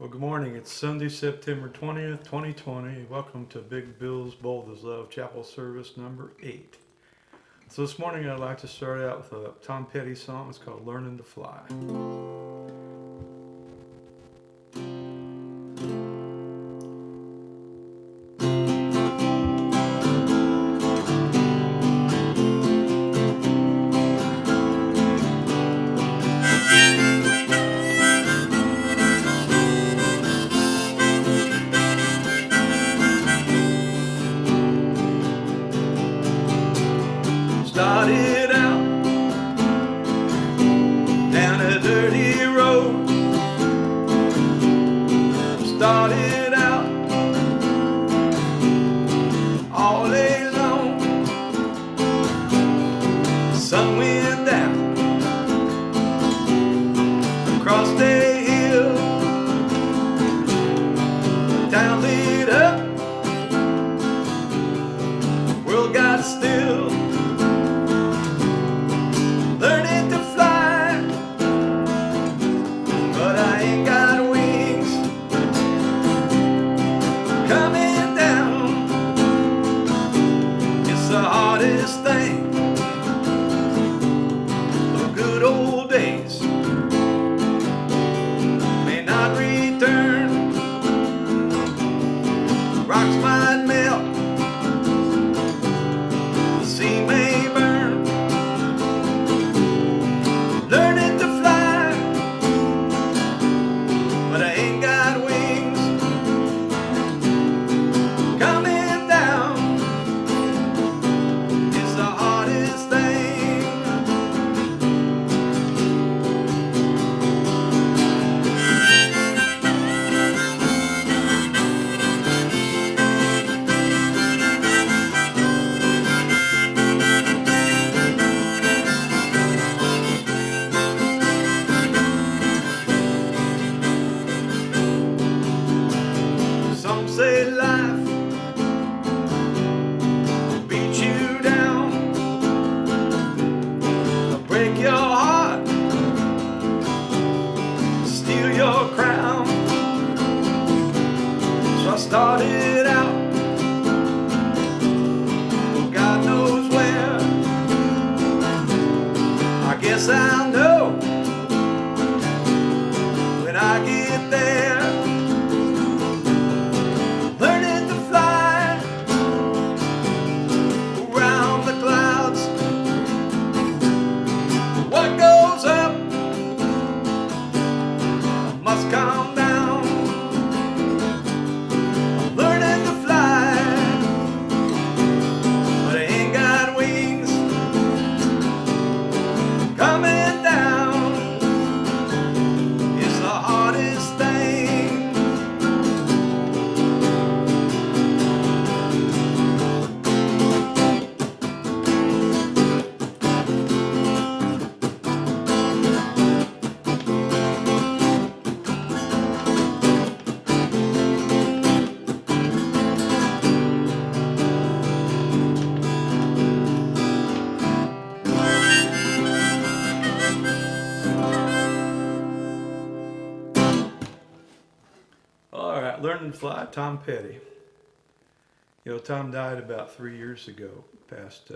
Well, good morning. It's Sunday, September 20th, 2020. Welcome to Big Bill's Bold as Love Chapel Service number 8. So, this morning I'd like to start out with a Tom Petty song. It's called Learning to Fly. Started out down a dirty road. Started out all day long. The sun went down across the hill. The town lit up. The world got still. Learning to fly, but I ain't got wings. Coming down, it's the hardest thing. The good old days may not return. Rocks might melt, the sea may burn. Learning to fly, but I ain't got wings. Coming down, it's the hardest thing. Some say life will beat you down, they'll break your heart, steal your crown. So I started out, God knows where. I guess I'll know when I get there. Learning to fly around the clouds. What goes up must come down. Learning to fly, but I ain't got wings. Coming down, it's the hardest thing. All right, Learning to Fly, Tom Petty. Tom died about 3 years ago, past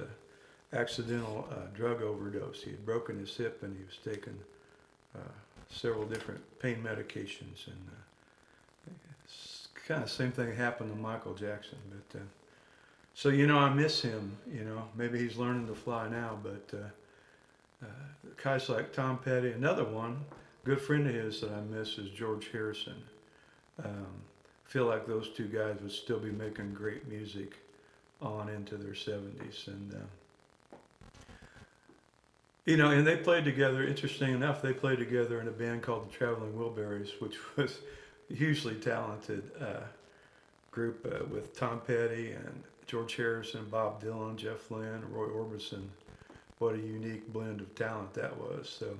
accidental drug overdose. He had broken his hip and he was taking uh, several different pain medications. And it's kind of the same thing happened to Michael Jackson. But so, I miss him. Maybe he's learning to fly now, but guys like Tom Petty, another one, good friend of his that I miss is George Harrison. Feel like those two guys would still be making great music on into their 70s. And, and they played together, interesting enough, they played together in a band called the Traveling Wilburys, which was a hugely talented group with Tom Petty and George Harrison, Bob Dylan, Jeff Lynne, Roy Orbison. What a unique blend of talent that was. So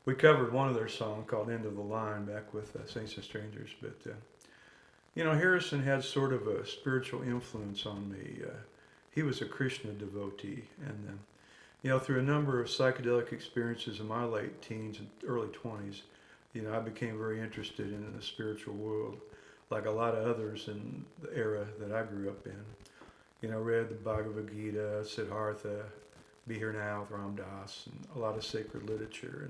we covered one of their songs called End of the Line back with Saints and Strangers. But, Harrison had sort of a spiritual influence on me. He was a Krishna devotee. And, through a number of psychedelic experiences in my late teens and early 20s, I became very interested in the spiritual world, like a lot of others in the era that I grew up in. Read the Bhagavad Gita, Siddhartha, Be Here Now with Ram Dass, and a lot of sacred literature.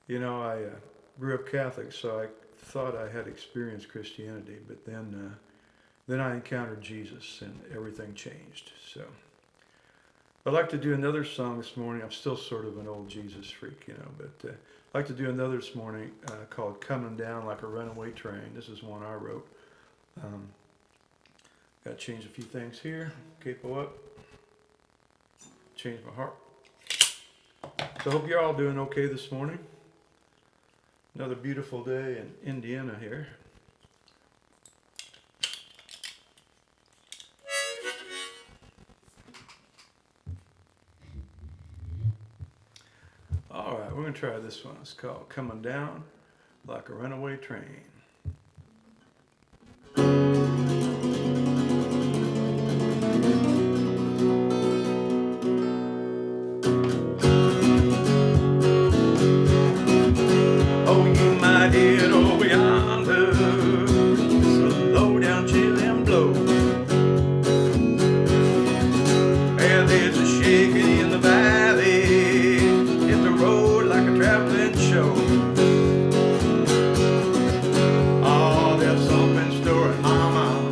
And I grew up Catholic, so I thought I had experienced Christianity, but then I encountered Jesus, and everything changed. So I'd like to do another song this morning. I'm still sort of an old Jesus freak, but I'd like to do another this morning called "Coming Down Like a Runaway Train." This is one I wrote. Got to change a few things here. Capo up. Change my heart. So I hope you're all doing okay this morning. Another beautiful day in Indiana here. All right, we're going to try this one. It's called "Coming Down Like a Runaway Train." Oh, you might head over yonder. It's a low down chillin' blow. And there's a shaking in the valley. Hit the road like a traveling show. Oh, there's something storing, mama.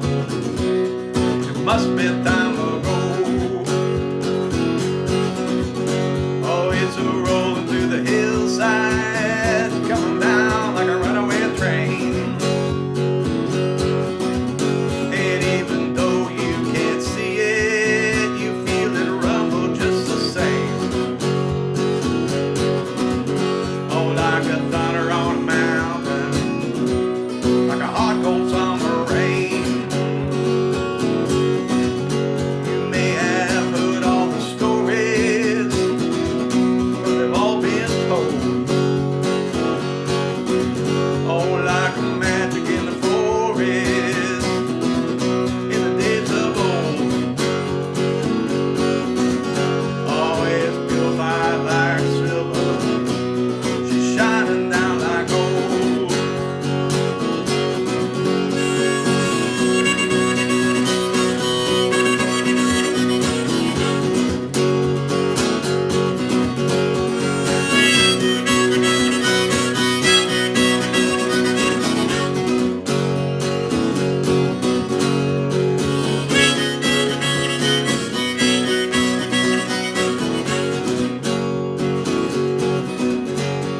It must be time ago. Oh, it's a rolling through the hillside, coming down like a runaway train. And even though you can't see it, you feel it rumble just the same. Oh, like a thunder on a mountain, like a hot cold summer rain. You may have heard all the stories, but they've all been told. Oh, like a magic in the forest, in the days of old. Oh, it's purified like silver, she's shining down like gold.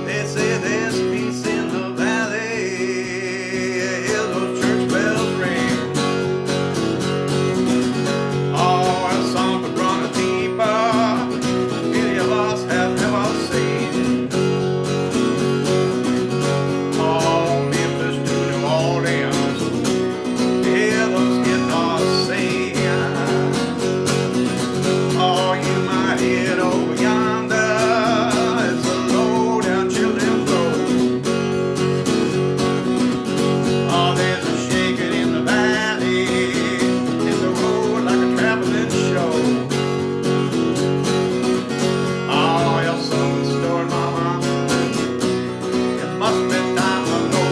They say there's peace in the valley, hear those church bells ring. Oh, a song could run deeper, any of us have never seen. Oh, Memphis to New Orleans, hear those guitars sing. Oh, you might head over yonder, it's a low down chillin' blow. Oh, there's a shaking in the valley, hit the road like a traveling show. Oh, your something story, mama, it must be time ago.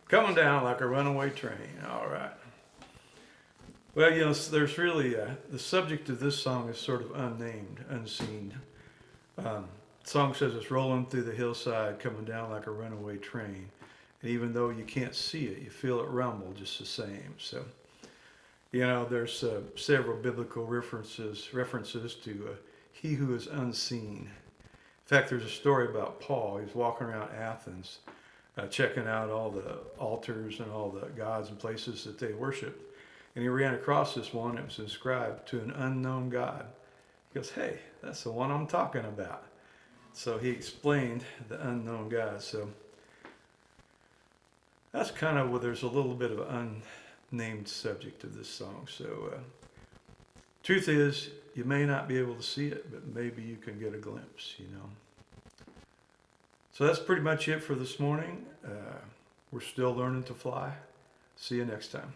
Coming down like a runaway train. All right. Well, there's really the subject of this song is sort of unnamed, unseen. The song says it's rolling through the hillside, coming down like a runaway train. And even though you can't see it, you feel it rumble just the same. So, there's several biblical references to he who is unseen. In fact, there's a story about Paul. He's walking around Athens, checking out all the altars and all the gods and places that they worship. And he ran across this one that was inscribed to an unknown God. He goes, "Hey, that's the one I'm talking about." So he explained the unknown God. So that's kind of where there's a little bit of an unnamed subject of this song. So truth is, you may not be able to see it, but maybe you can get a glimpse, So that's pretty much it for this morning. We're still learning to fly. See you next time.